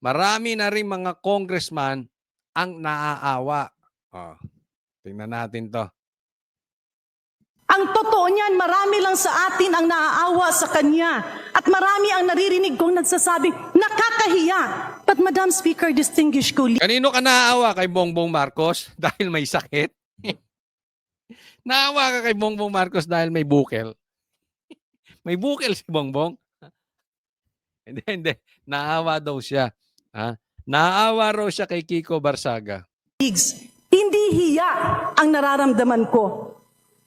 marami na rin mga congressman ang naaawa. Oh, tingnan natin 'to. Ang totoo niyan, marami lang sa atin ang naaawa sa kanya at marami ang naririnig kong nagsasabi, nakakahiya. But Madam Speaker, distinguished colleagues, Kanino ka naaawa? Kay Bongbong Marcos dahil may sakit? Naawa ka kay Bongbong Marcos dahil may bukel? May bukel si Bongbong? Hindi. Naawa daw siya. Ha? Naawa raw siya kay Kiko Barsaga. hindi hiya ang nararamdaman ko.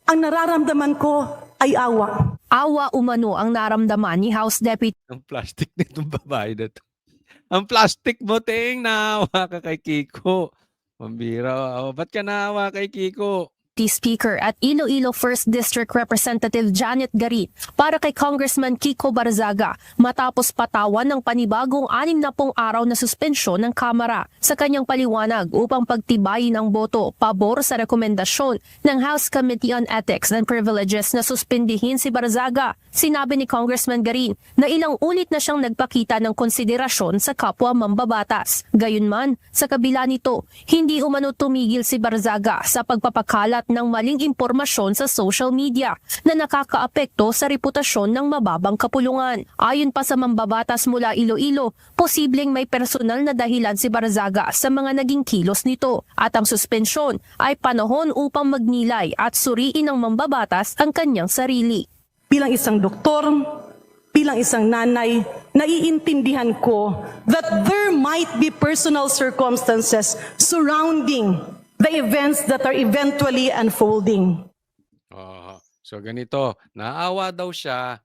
Ang nararamdaman ko ay awa. Awa umano ang naramdaman ni House Deputy Ang plastic nitong babae na to. Ang plastic mo, ting, naawa ka kay Kiko. Pambira. Oh, ba't ka naawa kay Kiko? Speaker at Iloilo 1st District Representative Janet Garit para kay Congressman Kiko Barzaga matapos patawan ng panibagong 60 araw na suspensyon ng Kamara sa kanyang paliwanag upang pagtibayin ang boto pabor sa rekomendasyon ng House Committee on Ethics and Privileges na suspindihin si Barzaga. Sinabi ni Congressman Garin na ilang ulit na siyang nagpakita ng konsiderasyon sa kapwa mambabatas. Gayunman, sa kabila nito, hindi umano tumigil si Barzaga sa pagpapakalat ng maling impormasyon sa social media na nakakaapekto sa reputasyon ng mababang kapulungan. Ayon pa sa mambabatas mula Iloilo, posibleng may personal na dahilan si Barzaga sa mga naging kilos nito at ang suspensyon ay panahon upang magnilay at suriin ng mambabatas ang kanyang sarili. Bilang isang doktor, bilang isang nanay, naiintindihan ko that there might be personal circumstances surrounding the events that are eventually unfolding. So ganito, naawa daw siya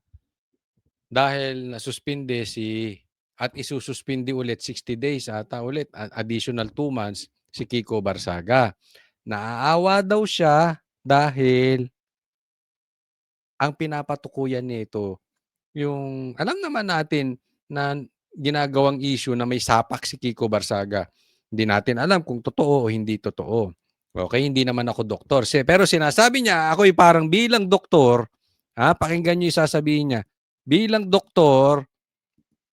dahil nasuspinde at isususpindi ulit 60 days ata ulit, additional 2 months si Kiko Barsaga. Naaawa daw siya dahil ang pinapatukuyan nito, yung alam naman natin na ginagawang issue na may sapak si Kiko Barsaga. Hindi natin alam kung totoo o hindi totoo. Okay, hindi naman ako doktor. Pero sinasabi niya, ako'y parang bilang doktor, pakinggan niyo yung sasabihin niya, bilang doktor,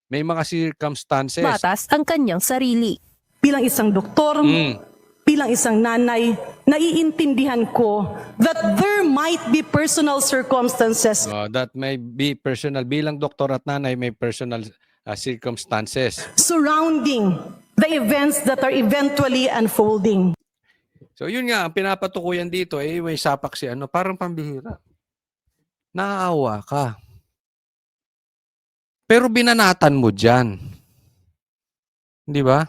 may mga circumstances. Batas ang kanyang sarili. Bilang isang doktor, bilang isang nanay, naiintindihan ko that there might be personal circumstances. That may be personal. Bilang doktor at nanay, may personal circumstances Surrounding the events that are eventually unfolding. So yun nga, ang pinapatukuyan dito, may sapak si parang pambihira. Naawa ka. Pero binanatan mo dyan. Di ba?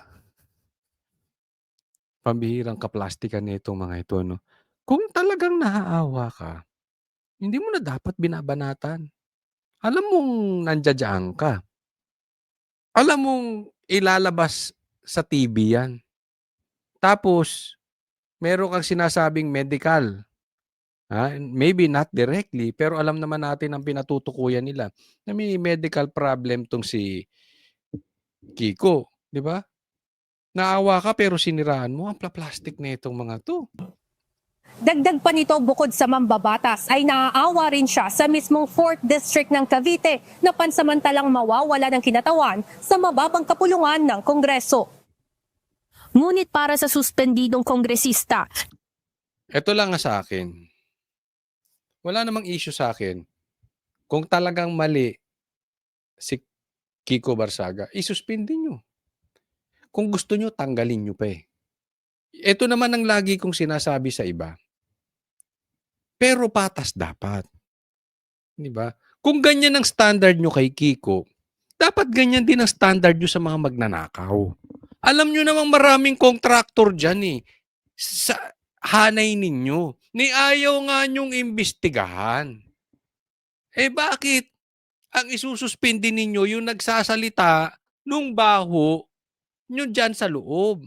Pambihirang kaplastikan nitong mga ito, no? Kung talagang naaawa ka, hindi mo na dapat binabanatan. Alam mong nandiyadyaan ka. Alam mong ilalabas sa TV yan. Tapos, meron kang sinasabing medical. Maybe not directly, pero alam naman natin ang pinatutukuyan nila na may medical problem tong si Kiko. Di ba? Naawa ka pero siniraan mo ang plastic na itong mga to. Dagdag pa nito, bukod sa mambabatas ay naaawa rin siya sa mismong 4th District ng Cavite na pansamantalang mawawala ng kinatawan sa mababang kapulungan ng Kongreso. Ngunit para sa suspendidong kongresista, Ito lang nga sa akin. Wala namang issue sa akin. Kung talagang mali si Kiko Barsaga, isuspindi nyo. Kung gusto nyo, tanggalin nyo pa eh. Ito naman ang lagi kong sinasabi sa iba. Pero patas dapat. Di ba? Kung ganyan ang standard nyo kay Kiko, dapat ganyan din ang standard nyo sa mga magnanakaw. Alam nyo namang maraming contractor dyan eh. Sa hanay ninyo. Ni ayaw nga nyong imbestigahan. Bakit? Ang isususpindi ninyo yung nagsasalita nung baho nyo dyan sa loob.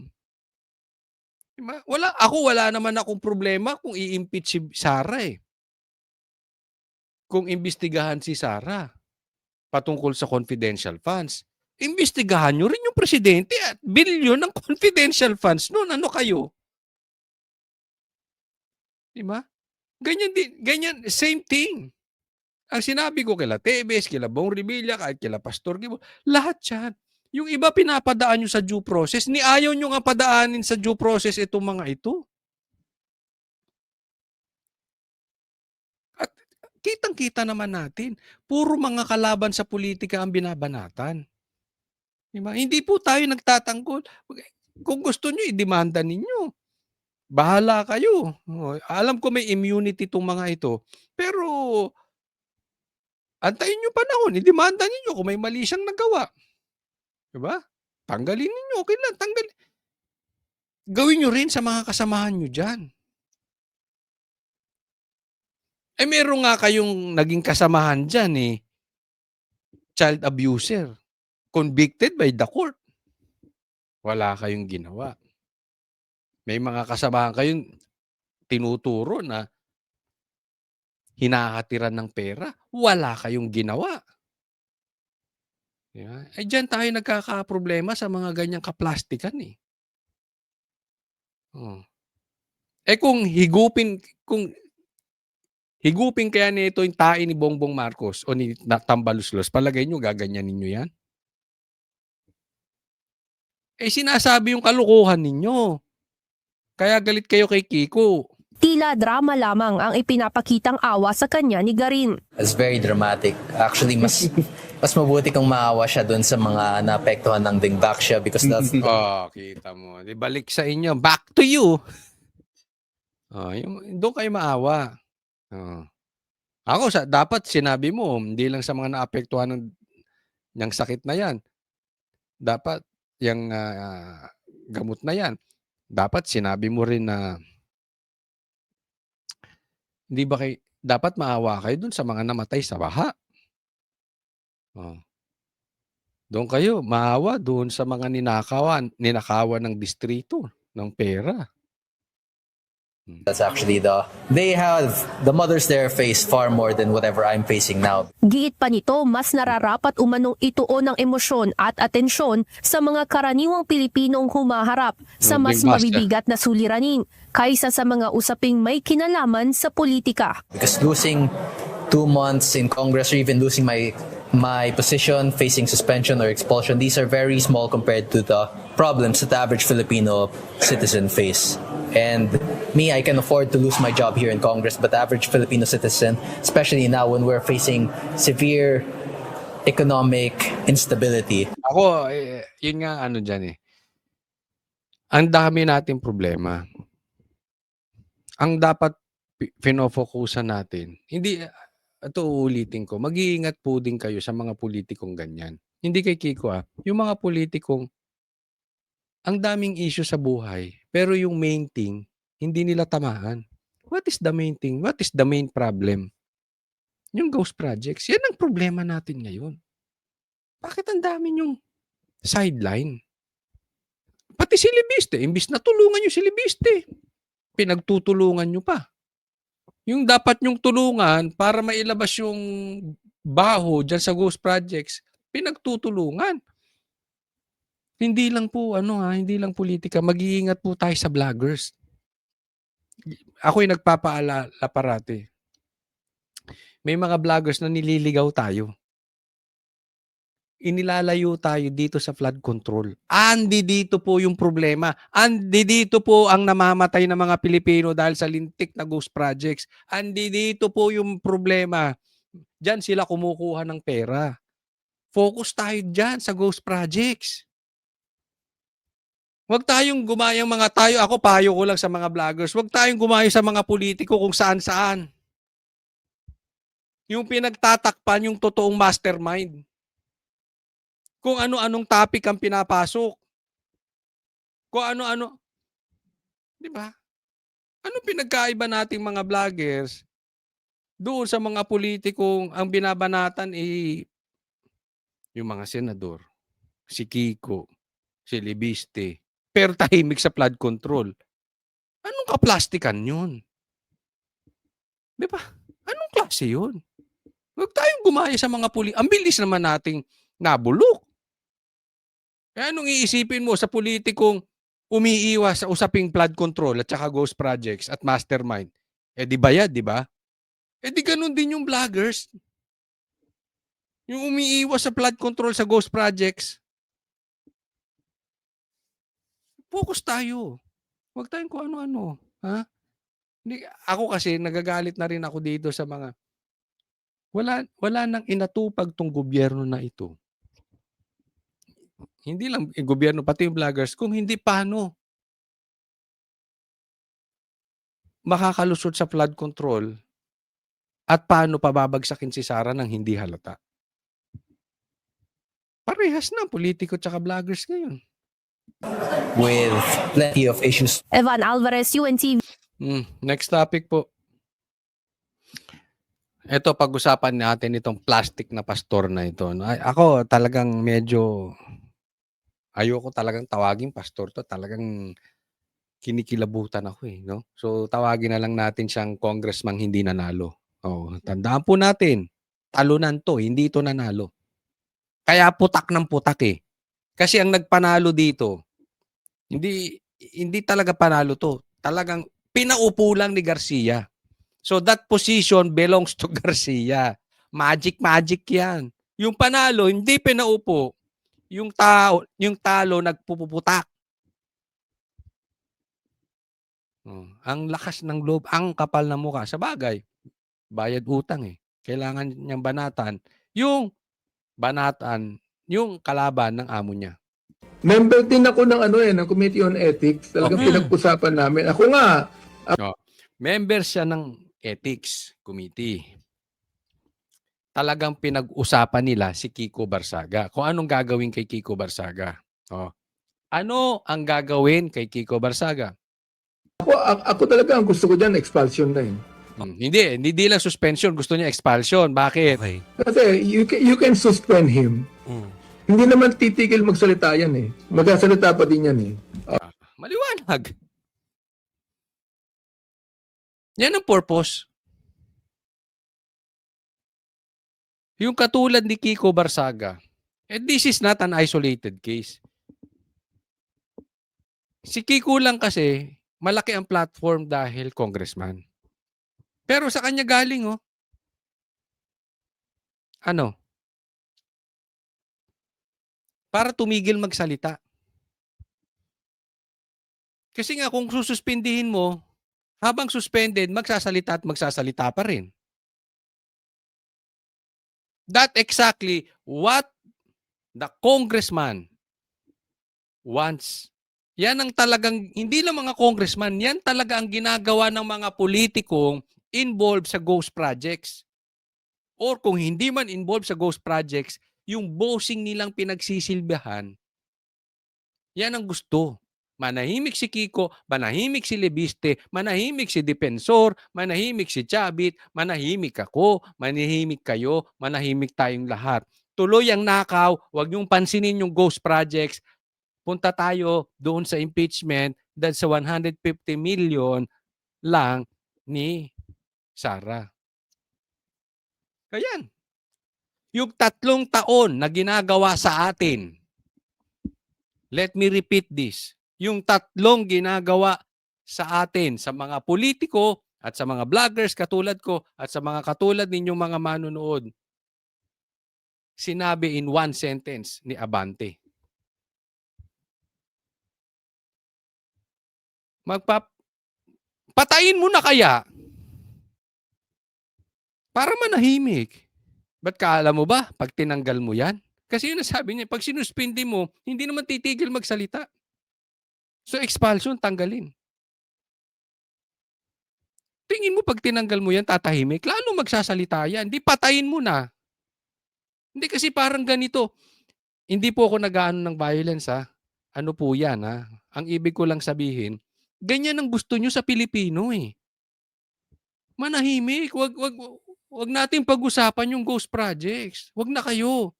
Diba? Wala naman akong problema kung i-impeach si Sara eh. Kung imbestigahan si Sara patungkol sa confidential funds, imbestigahan nyo rin yung presidente at bilyon ng confidential funds noon. Ano kayo? Diba? Ganyan, same thing. Ang sinabi ko kila Tebes, kila Bong Revilla, kahit kila Pastor Gibo, lahat yan. Yung iba pinapadaan nyo sa due process, ni ayaw nyo nga padaanin sa due process itong mga ito. At kitang-kita naman natin, puro mga kalaban sa politika ang binabanatan. Diba? Hindi po tayo nagtatanggol. Kung gusto nyo, i-demanda ninyo. Bahala kayo. Alam ko may immunity itong mga ito. Pero, antayin nyo panahon, i-demanda ninyo kung may mali siyang nagawa. Diba? Tanggalin ninyo, okay lang, tanggalin. Gawin nyo rin sa mga kasamahan nyo dyan. Eh, meron nga kayong naging kasamahan dyan child abuser, convicted by the court. Wala kayong ginawa. May mga kasamahan kayong tinuturo na hinahatiran ng pera. Wala kayong ginawa. Yeah. Eh, dyan tayo nagkakaproblema sa mga ganyang kaplastikan eh. Oh. Eh kung higupin kaya nito yung tae ni Bongbong Marcos o ni Tambaluslos, palagay nyo gaganyanin nyo yan? Eh sinasabi yung kalukuhan ninyo. Kaya galit kayo kay Kiko. Tila drama lamang ang ipinapakitang awa sa kanya ni Garin. It's very dramatic. Actually, mas mabuti kung maawa siya doon sa mga naapektuhan ng dingback siya because that's Oh, kita mo. Di balik sa inyo. Back to you. Doon kayo maawa. Ako, dapat sinabi mo, hindi lang sa mga naapektuhan ng sakit na yan. Dapat, yung gamot na yan, dapat sinabi mo rin na hindi ba dapat maawa kayo dun sa mga namatay sa baha. Doon kayo, maawa doon sa mga ninakawan ng distrito ng pera. actually the mothers there face far more than whatever I'm facing now. Giit pa nito, mas nararapat umanong ituon ng emosyon at atensyon sa mga karaniwang Pilipinong humaharap sa mas mabibigat na suliranin kaysa sa mga usaping may kinalaman sa politika. Because losing 2 months in Congress or even losing my position, facing suspension or expulsion, these are very small compared to the problems that the average Filipino citizen face. And me, I can afford to lose my job here in Congress, but the average Filipino citizen, especially now when we're facing severe economic instability. Ako, yun nga dyan ang dami nating problema. Ang dapat pinofokusan natin, hindi, ito uulitin ko, mag-iingat po din kayo sa mga politikong ganyan. Hindi kay Kiko yung mga politikong ang daming issue sa buhay, pero yung main thing, hindi nila tamaan. What is the main thing? What is the main problem? Yung ghost projects, yan ang problema natin ngayon. Bakit ang dami yung sideline? Pati si Libiste, imbis na tulungan yung si Libiste, pinagtutulungan nyo pa. Yung dapat nyong tulungan para mailabas yung baho dyan sa ghost projects, pinagtutulungan. Hindi lang po, hindi lang politika. Mag-iingat po tayo sa vloggers. Ako'y nagpapaalala parati. May mga vloggers na nililigaw tayo. Inilalayo tayo dito sa flood control. Andi dito po yung problema. Andi dito po ang namamatay ng mga Pilipino dahil sa lintik na ghost projects. Andi dito po yung problema. Diyan sila kumukuha ng pera. Focus tayo dyan sa ghost projects. Huwag tayong gumayang ako payo ko lang sa mga vloggers, huwag tayong gumayo sa mga politiko kung saan-saan. Yung pinagtatakpan yung totoong mastermind. Kung ano-anong topic ang pinapasok. Kung ano-ano. Di ba? Anong pinagkaiba nating mga vloggers doon sa mga politikong ang binabanatan yung mga senador, si Kiko, si Libiste, pero tahimik sa flood control. Anong kaplastikan yun? Di ba? Anong klase yun? Huwag tayong gumaya sa mga ang bilis naman nating nabulok. Kaya anong iisipin mo sa politikong umiiwas sa usaping flood control at saka ghost projects at mastermind? Di bayad, di ba? Di ganun din yung vloggers. Yung umiiwas sa flood control sa ghost projects, Focus tayo. Huwag tayong kung ano-ano, ha? Hindi ako kasi nagagalit na rin ako dito sa mga wala nang inatupag 'tong gobyerno na ito. Hindi lang gobyerno pati yung vloggers kung hindi paano makakalusot sa flood control at paano pababagsakin si Sara ng hindi halata. Parehas na politiko tsaka vloggers ngayon. with plenty of issues. Evan Alvarez, UNTV. Next topic po. Ito pag-usapan natin itong plastic na pastor na ito, 'no. Ako talagang medyo ayoko talagang tawaging pastor 'to, talagang kinikilabutan ako, 'no. So tawagin na lang natin siyang congressman hindi nanalo. Oo, tandaan po natin, talunan 'to, hindi ito nanalo. Kaya putak ng putak, eh. Kasi ang nagpanalo dito, hindi hindi talaga panalo 'to, talagang pinaupo lang ni Garcia. So that position belongs to Garcia. Magic 'yan. Yung panalo hindi pinaupo, yung talo nagpupuputak. Ang lakas ng loob, ang kapal ng mukha. Sabagay, bayad utang, eh. Kailangan niyang banatan yung kalaban ng amo niya. Member din ako ng ng Committee on Ethics. Talagang Okay. pinag-usapan namin. Ako nga, Member siya ng Ethics Committee. Talagang pinag-usapan nila si Kiko Barsaga. Kung anong gagawin kay Kiko Barsaga. Ano ang gagawin kay Kiko Barsaga? ako talaga ang gusto ko diyan expulsion na eh. Hindi lang suspension. Gusto niya expulsion. Bakit? Okay. Kasi you can suspend him. Hindi naman titigil magsalita yan eh. Magsasalita pa din yan eh. Maliwanag. Yan ang purpose. Yung katulad ni Kiko Barsaga, this is not an isolated case. Si Kiko lang kasi, malaki ang platform dahil congressman. Pero sa kanya galing, ano? Para tumigil magsalita. Kasi nga kung sususpindihin mo, habang suspended, magsasalita at magsasalita pa rin. That exactly what the congressman wants. Yan ang talagang, hindi lang mga congressman, yan talaga ang ginagawa ng mga politikong involved sa ghost projects. Or kung hindi man involved sa ghost projects, yung bossing nilang pinagsisilbihan, yan ang gusto. Manahimik si Kiko, manahimik si Lebiste, manahimik si Defensor, manahimik si Chabit, manahimik ako, manahimik kayo, manahimik tayong lahat. Tuloy ang nakaw, huwag niyong pansinin yung ghost projects. Punta tayo doon sa impeachment dahil sa 150 million lang ni Sara. Kayan. Yung 3 taon na ginagawa sa atin, let me repeat this. Yung 3 ginagawa sa atin, sa mga politiko at sa mga vloggers katulad ko at sa mga katulad ninyong mga manonood, sinabi in one sentence ni Abante. Patayin mo na kaya para manahimik. Ba't kaala mo ba pag tinanggal mo yan? Kasi yun nasabi niya, pag sinuspindi mo, hindi naman titigil magsalita. So expulsion, tanggalin. Tingin mo pag tinanggal mo yan, tatahimik? Lalo magsasalita yan. Di patayin mo na. Hindi kasi parang ganito. Hindi po ako nag-aano ng violence ha. Ano po yan ha? Ang ibig ko lang sabihin, ganyan ang gusto nyo sa Pilipino eh. Manahimik. Wag natin pag-usapan yung ghost projects. Wag na kayo.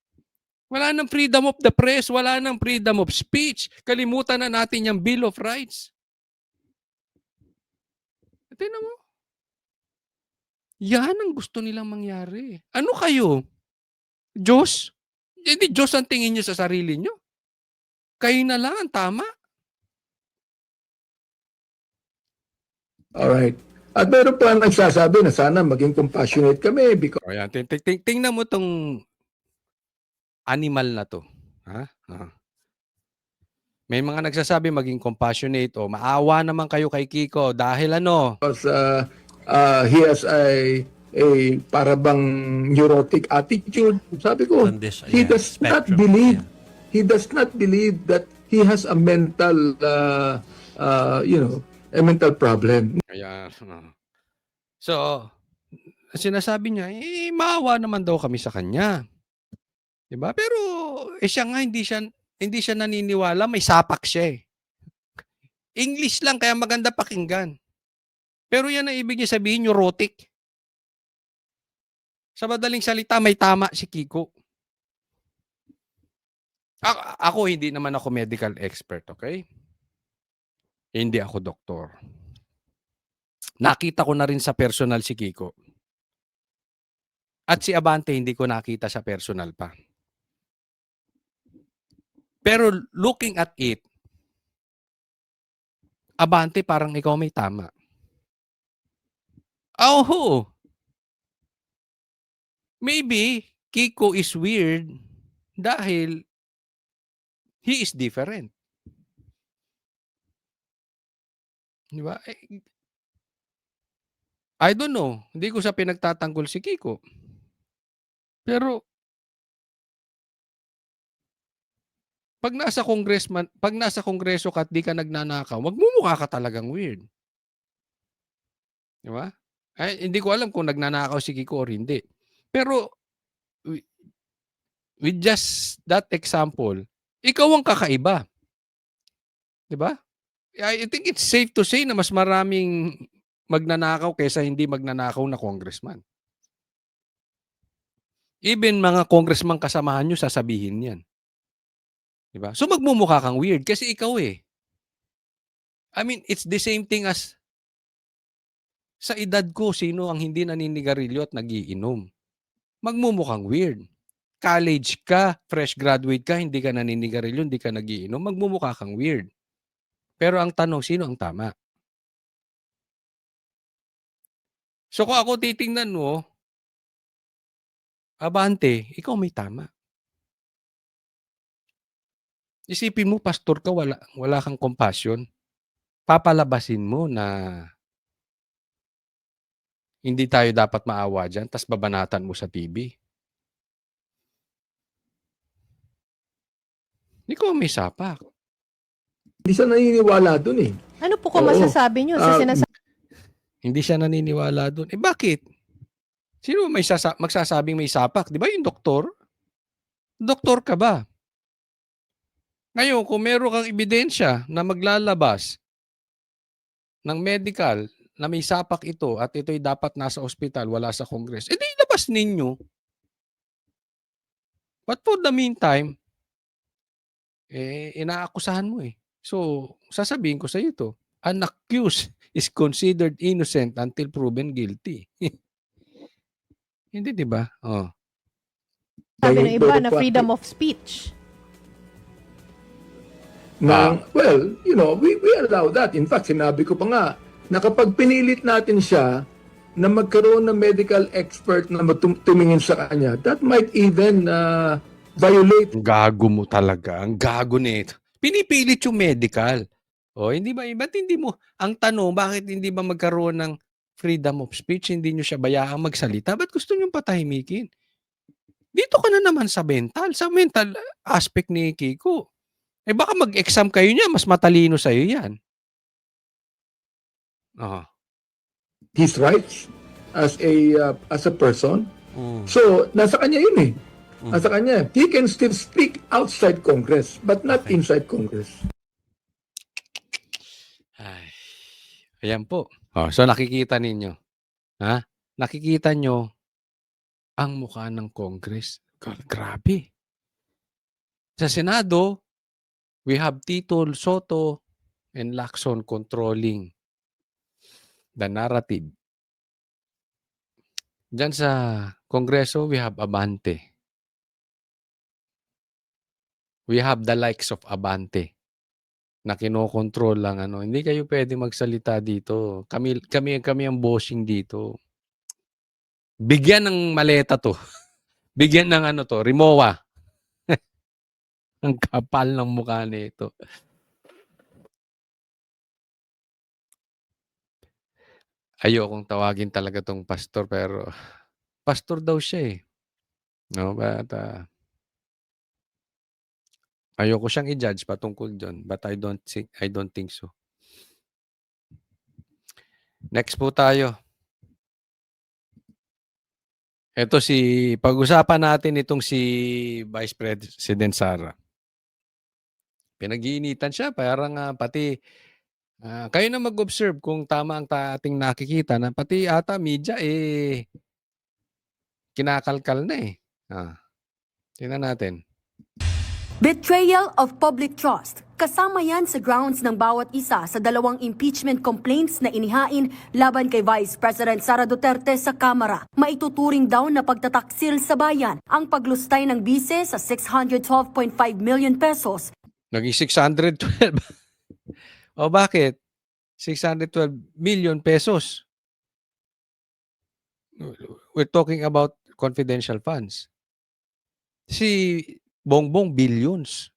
Wala nang freedom of the press, wala nang freedom of speech. Kalimutan na natin yung Bill of Rights. Tingnan mo. Yan ang gusto nilang mangyari. Ano kayo? Diyos? Hindi Diyos ang tingin nyo sa sarili nyo. Kayo na lang ang tama. Alright. At meron pa nagsasabi na sana maging compassionate kami because Ayan, tingnan mo tong animal na to. Ha? May mga nagsasabi maging compassionate o maawa naman kayo kay Kiko dahil ano, Because he has a para bang neurotic attitude. Sabi ko, On this, he yeah, does not spectrum, believe, yeah. he does not believe that he has a mental, a mental problem. kaya so sinasabi niya, maawa naman daw kami sa kanya. 'Di ba? Pero siya nga hindi siya naniniwala, may sapak siya eh. English lang kaya maganda pakinggan. Pero yan ang ibig niya sabihin, neurotic. Sa madaling salita, may tama si Kiko. Ako, hindi naman ako medical expert, okay? Hindi ako doktor. Nakita ko na rin sa personal si Kiko. At si Abante, hindi ko nakita sa personal pa. Pero looking at it, Abante, parang ikaw may tama. Oh, maybe Kiko is weird dahil he is different. Di ba? I don't know. Hindi ko sa pinagtatanggol si Kiko. Pero pag nasa kongreso ka at di ka nagnanakaw, magmumukha ka talagang weird. Di ba? Ay, hindi ko alam kung nagnanakaw si Kiko or hindi. Pero with just that example, ikaw ang kakaiba. Di ba? I think it's safe to say na mas maraming magnanakaw kaysa hindi magnanakaw na congressman. Even mga congressman kasamahan nyo, sasabihin yan. Diba? So magmumukha kang weird kasi ikaw eh. I mean, it's the same thing as sa edad ko, sino ang hindi naninigarilyo at nagiinom? Magmumukhang weird. College ka, fresh graduate ka, hindi ka naninigarilyo, hindi ka nagiinom, magmumukha kang weird. Pero ang tanong, sino ang tama? So kung ako titingnan mo, Abante, ikaw may tama. Isipin mo, pastor ka, wala kang compassion. Papalabasin mo na hindi tayo dapat maawa dyan, tas babanatan mo sa TV. Ikaw may sapak. Hindi siya naniniwala dun eh. Ano po kung Oo. masasabi nyo sa sinasabi Hindi siya naniniwala doon. Eh bakit? Sino magsasabing may sapak? Di ba yung doktor? Doktor ka ba? Ngayon, kung meron kang ebidensya na maglalabas ng medical na may sapak ito at ito'y dapat nasa ospital, wala sa Congress, edi ilabas ninyo. But for the meantime, inaakusahan mo eh. So, sasabihin ko sa iyo to, an accused is considered innocent until proven guilty. Hindi, di ba? Oh. ng iba na freedom of speech? Well, we allow that. In fact, sinabi ko pa nga, na kapag pinilit natin siya na magkaroon ng medical expert na tumingin sa kanya, that might even violate. Ang gago mo talaga. Ang gago nito. Pinipilit yung medical. O, hindi ba? Ba't hindi mo? Ang tanong, bakit hindi ba magkaroon ng freedom of speech? Hindi nyo siya bayaang magsalita? Ba't gusto nyo patahimikin? Dito ka na naman sa mental aspect ni Kiko. Eh baka mag-exam kayo niya, mas matalino sa'yo yan. His rights as a person. So, nasa kanya yun eh. Nasa kanya. He can still speak outside Congress, but not inside Congress. Ay, ayan po. So nakikita ninyo. Ha? Nakikita nyo ang mukha ng Congress. Grabe. Sa Senado, we have Tito Soto and Lacson controlling the narrative. Diyan sa Kongreso, we have Abante. We have the likes of Abante na kinokontrol lang Hindi kayo pwede magsalita dito. Kami ang bossing dito. Bigyan ng maleta to. Bigyan ng Rimowa. Ang kapal ng mukha nito. ayokong tawagin talaga 'tong pastor pero pastor daw siya, eh, 'no, but, ayoko siyang i-judge patungkol dun but I don't think so. Next po tayo. Eto pag-usapan natin itong si Vice President Sara. Pinag-iinitan siya parang, pati, kayo na mag-observe kung tama ang ating nakikita na pati ata media, kinakalkal na, eh. Tingnan natin. Betrayal of public trust. Kasama yan sa grounds ng bawat isa sa dalawang impeachment complaints na inihain laban kay Vice President Sara Duterte sa Kamara. Maituturing daw na pagtataksil sa bayan ang paglustay ng bise sa 612.5 million pesos. Naging 612. O bakit? 612 million pesos. We're talking about confidential funds. Si Bongbong billions.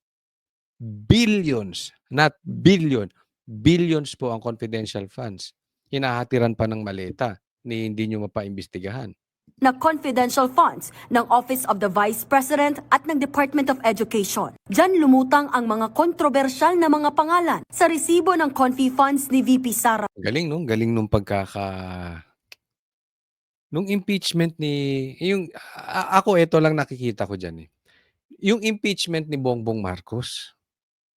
Billions, not billion. Billions po ang confidential funds. Hinahatiran pa ng maleta ni hindi nyo mapaimbestigahan. Na confidential funds ng Office of the Vice President at ng Department of Education. Diyan lumutang ang mga kontrobersyal na mga pangalan sa resibo ng confi funds ni VP Sara. Galing, no? Galing nung nung impeachment ako ito lang nakikita ko dyan, eh. Yung impeachment ni Bongbong Marcos,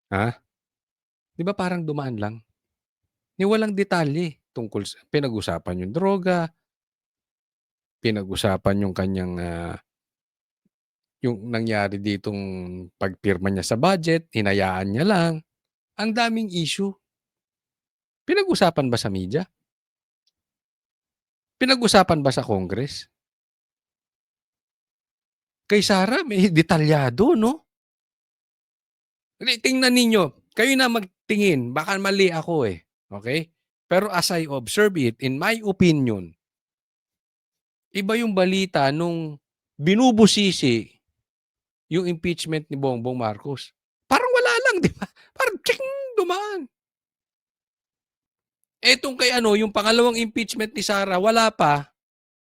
'di ba parang dumaan lang? Walang detalye tungkol sa pinag-usapan yung droga, pinag-usapan yung kanyang, yung nangyari ditong pagpirma niya sa budget, hinayaan niya lang. Ang daming issue. Pinag-usapan ba sa media? Pinag-usapan ba sa Congress? Kay Sara may detalyado, no? Tingnan ninyo, kayo na magtingin, baka mali ako, eh. Okay? Pero as I observe it, in my opinion, iba yung balita nung binubusisi yung impeachment ni Bongbong Marcos. Parang wala lang, di ba? Parang dumaan. Etong kay yung pangalawang impeachment ni Sara, wala pa,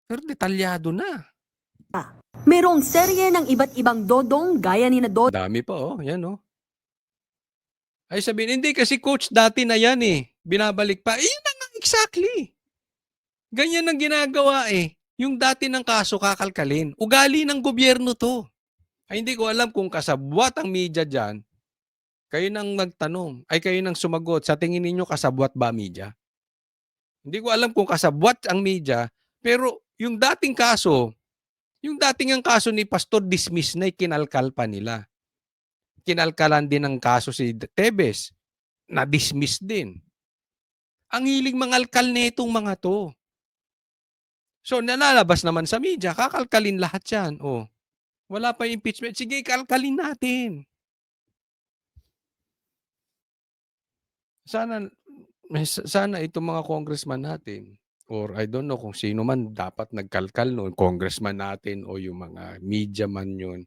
pero detalyado na. Merong serye ng iba't ibang dodong gaya ni na Dodong Dami pa, yan, Ay sabihin, hindi kasi coach dati na yan, binabalik pa. Yun na nga, exactly. Ganyan ang ginagawa, Yung dati ng kaso kakalkalin. Ugali ng gobyerno to. Ay hindi ko alam kung kasabwat ang media dyan. Kayo nang magtanong. Ay kayo nang sumagot. Sa tingin ninyo kasabwat ba media? Hindi ko alam kung kasabwat ang media. Pero yung dating ang kaso ni Pastor dismiss na kinalkal pa nila. Kinalkalan din ng kaso si Tebes. Na-dismiss din. Ang hiling mangalkal netong mga to. So, nalalabas naman sa media, kakalkalin lahat yan. Wala pa impeachment. Sige, kalkalin natin. Sana itong mga congressman natin, or I don't know kung sino man dapat nagkalkal noon, congressman natin o yung mga media man yun.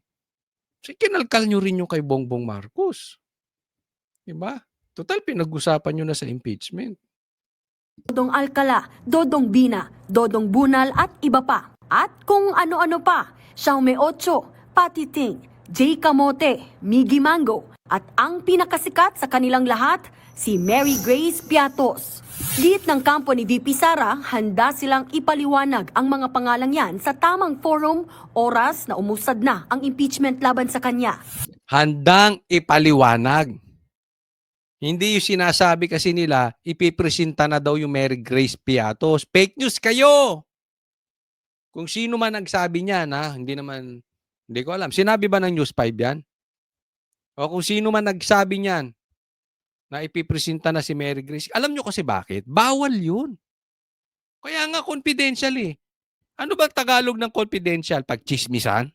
So, kinalkal nyo rin yung kay Bongbong Marcos. Diba? Total, pinag-usapan nyo na sa impeachment. Alcala, Dodong Bina, Dodong Bunal at iba pa. At kung ano-ano pa, Xiaomi 8, Patty Ting, Jay Camote, Miggy Mango, at ang pinakasikat sa kanilang lahat, si Mary Grace Piatos. Giit ng kampo ni VP Sara, handa silang ipaliwanag ang mga pangalang yan sa tamang forum, oras na umusad na ang impeachment laban sa kanya. Handang ipaliwanag. Hindi yung sinasabi kasi nila, ipipresenta na daw yung Mary Grace Piatos. Fake news kayo! Kung sino man nagsabi niyan, hindi ko alam. Sinabi ba ng News 5 yan? O kung sino man nagsabi niyan, na ipipresenta na si Mary Grace. Alam nyo kasi bakit? Bawal yun. Kaya nga confidential, Ano ba Tagalog ng confidential? Pagchismisan?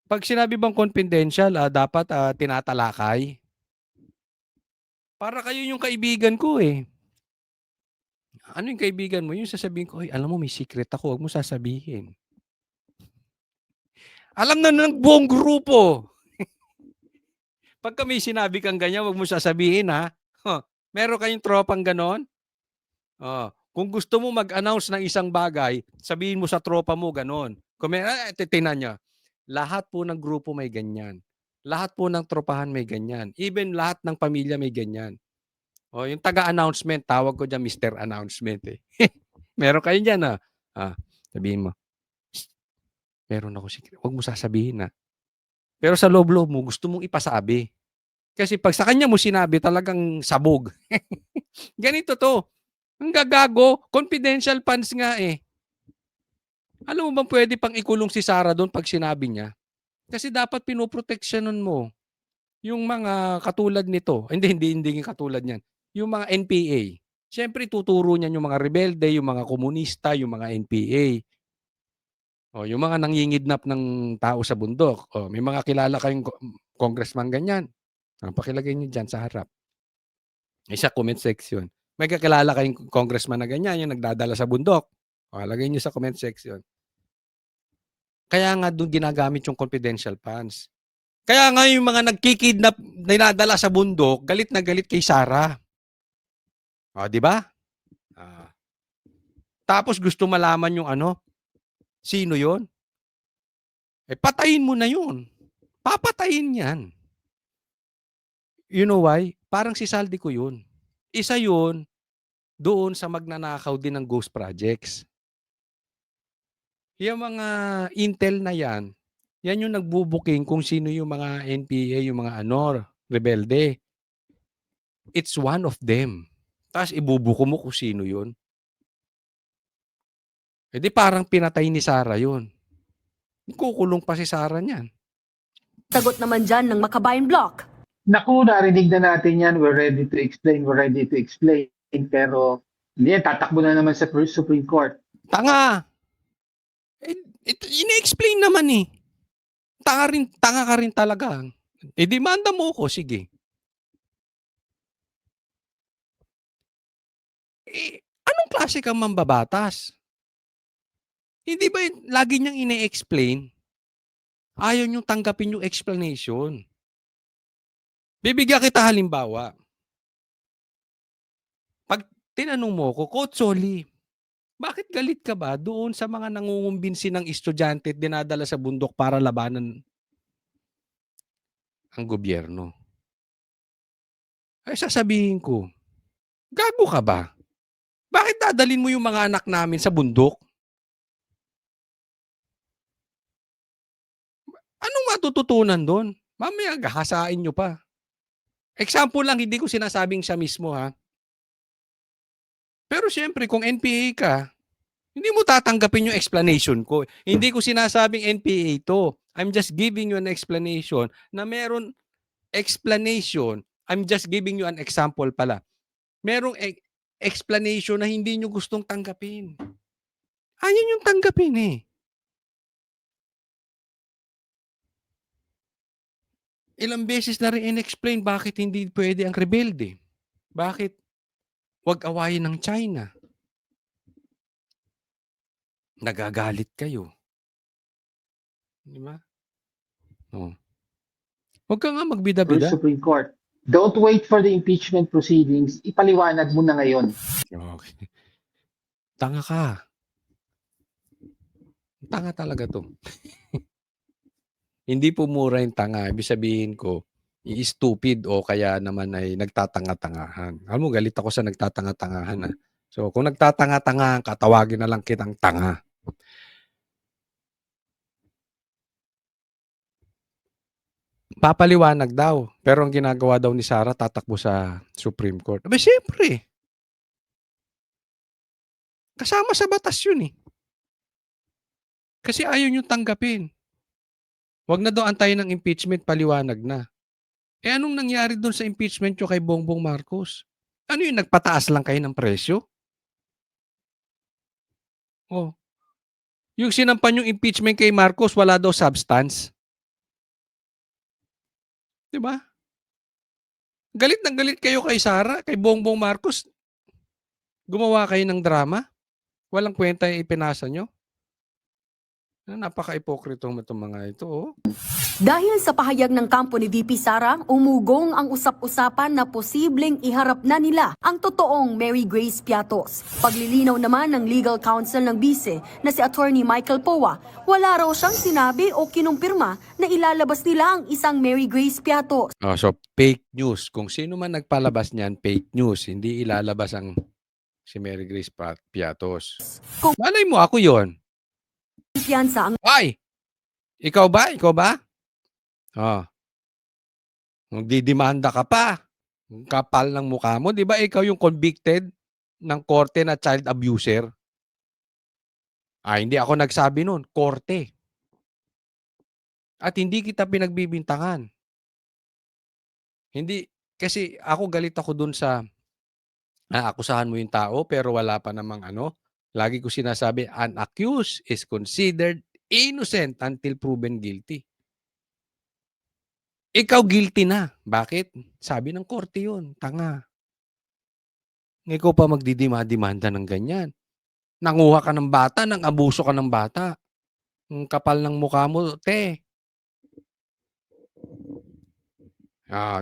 Pag sinabi bang confidential, dapat tinatalakay. Para kayo yung kaibigan ko, Ano yung kaibigan mo? Yung sasabihin ko, alam mo may secret ako, huwag mo sasabihin. Alam na ng buong grupo. Pagka may sinabi kang ganyan, huwag mo sasabihin, Meron kayong tropang ganon? Kung gusto mo mag-announce ng isang bagay, sabihin mo sa tropa mo gano'n. Tingnan niyo, lahat po ng grupo may ganyan. Lahat po ng tropahan may ganyan. Even lahat ng pamilya may ganyan. Yung taga-announcement, tawag ko diyan Mr. Announcement, eh. Meron kayo diyan, sabihin mo, "Shh, meron ako secret." Wag mo sasabihin, Pero sa loob-loob mo gusto mong ipasabi. Kasi 'pag sa kanya mo sinabi talagang sabog. Ganito 'to, ang gagago, confidential funds nga, eh. Alam mo bang puwede pang ikulong si Sarah do'n 'pag sinabi niya? Kasi dapat pinoproteksiyonan mo yung mga katulad nito. Hindi katulad niyan, yung mga NPA. Siyempre tuturo niyan yung mga rebelde, yung mga komunista, yung mga NPA. Yung mga nangingisnap ng tao sa bundok. May mga kilala kayong congressman ganyan. Pakilagay niyo diyan sa harap. Sa comment section. May kakilala kayong congressman na ganyan, yung nagdadala sa bundok. Lagay niyo sa comment section. Kaya nga do'n ginagamit yung confidential funds. Kaya nga yung mga nagki-kidnap, dinadala sa bundok, galit na galit kay Sarah. 'Di ba? Tapos gusto malaman yung sino yon? Patayin mo na yun. Papatayin yan. You know why? Parang si Saldi ko yun. Isa yun doon sa magnanakaw din ng ghost projects. Yung mga intel na yan yung nagbubuking kung sino yung mga NPA, yung mga rebelde. It's one of them. Tapos ibubuko mo kung sino yun. Di parang pinatay ni Sarah yun. Kukulong pa si Sarah niyan. Sagot naman dyan ng Makabayan Block. Naku, narinig na natin yan. We're ready to explain. Pero hindi, tatakbo na naman sa Supreme Court. Tanga! Ine-explain naman eh. Tanga ka rin talaga. Demanda mo ko, sige. Anong klase kang mambabatas? Hindi ba lagi niyang ine-explain? Ayaw niyong tanggapin yung explanation. Bibigyan kita halimbawa. Pag tinanong mo ko, Coach Solly, bakit galit ka ba doon sa mga nangungumbinsi ng estudyante at dinadala sa bundok para labanan ang gobyerno? Sasabihin ko, gago ka ba? Bakit dadalhin mo yung mga anak namin sa bundok? Anong matututunan doon? Mamaya gahasain nyo pa. Example lang, hindi ko sinasabing siya mismo Pero siyempre kung NPA ka, hindi mo tatanggapin yung explanation ko. Hindi ko sinasabing NPA to. I'm just giving you an explanation na meron explanation. I'm just giving you an example pala. Merong explanation na hindi nyo gustong tanggapin. Ayaw nyo tanggapin eh. Ilang beses na rin in-explain bakit hindi pwede ang rebelde. Bakit wag awayin ng China. Nagagalit kayo. Di ba? Huwag ka nga magbida-bida. Supreme Court. Don't wait for the impeachment proceedings. Ipaliwanag mo na ngayon. Okay. Tanga ka. Tanga talaga to. Hindi po mura yung tanga. Ibig sabihin ko, i-stupid o kaya naman ay nagtatanga-tangahan. Alam mo, galit ako sa nagtatanga-tangahan. So, kung nagtatanga-tangahan ka, tawagin na lang kitang tanga. Papaliwanag daw. Pero ang ginagawa daw ni Sarah, tatakbo sa Supreme Court. Siyempre. Kasama sa batas yun eh. Kasi ayaw nyo tanggapin. Huwag na daw antayin ng impeachment, paliwanag na. Anong nangyari doon sa impeachment nyo kay Bongbong Marcos? Ano yung nagpataas lang kayo ng presyo? Yung sinampan yung impeachment kay Marcos, wala daw substance. Diba? Galit na galit kayo kay Sara, kay Bongbong Marcos. Gumawa kayo ng drama. Walang kwenta yung ipinasa nyo. Napaka-ipokrito mo itong mga ito. Dahil sa pahayag ng kampo ni VP Sara, umugong ang usap-usapan na posibleng iharap na nila ang totoong Mary Grace Piatos. Paglilinaw naman ng legal counsel ng bise na si Attorney Michael Poa, wala raw siyang sinabi o kinumpirma na ilalabas nila ang isang Mary Grace Piatos. Oh, so fake news. Kung sino man nagpalabas niyan, fake news. Hindi ilalabas ang si Mary Grace Piatos. Kung- Malay mo, ako yon. Piyansa ang Ay! Ikaw ba? Ikaw ba? Oh. Magdidemanda ka pa. Ang kapal ng mukha mo. Di ba ikaw yung convicted ng korte na child abuser? Hindi ako nagsabi nun. Korte. At hindi kita pinagbibintangan. Hindi. Kasi ako galit ako dun sa akusahan mo yung tao pero wala pa namang ano. Lagi ko sinasabi, an accused is considered innocent until proven guilty. Ikaw guilty na. Bakit? Sabi ng korte yun. Tanga. Ikaw pa magdidima-demanda ng ganyan. Nanguha ka ng bata, nang abuso ka ng bata. Ang kapal ng mukha mo, te.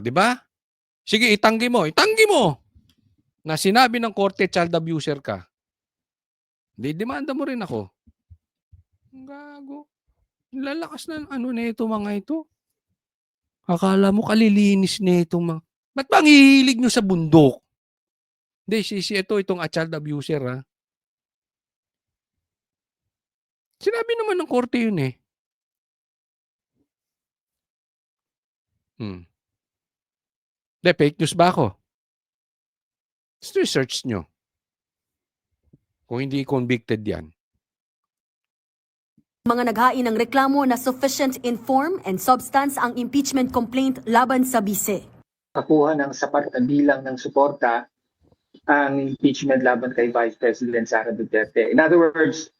Di ba? Sige, itanggi mo. Itanggi mo! Na sinabi ng korte, child abuser ka. Didemanda mo rin ako. Ang gago. Lalakas na ano na ito mga ito. Akala mo kalilinis na itong mga... Ba't ba ang hihilig nyo sa bundok? Hindi, itong child abuser, ha? Sinabi naman ng korte yun, eh. Hindi, fake news ba ako? Just research nyo. Kung hindi convicted yan. mga naghain ng reklamo na sufficient in form and substance ang impeachment complaint laban sa bise. Kakuha ng sapat na bilang ng suporta ang impeachment laban kay Vice President Sara Duterte. In other words,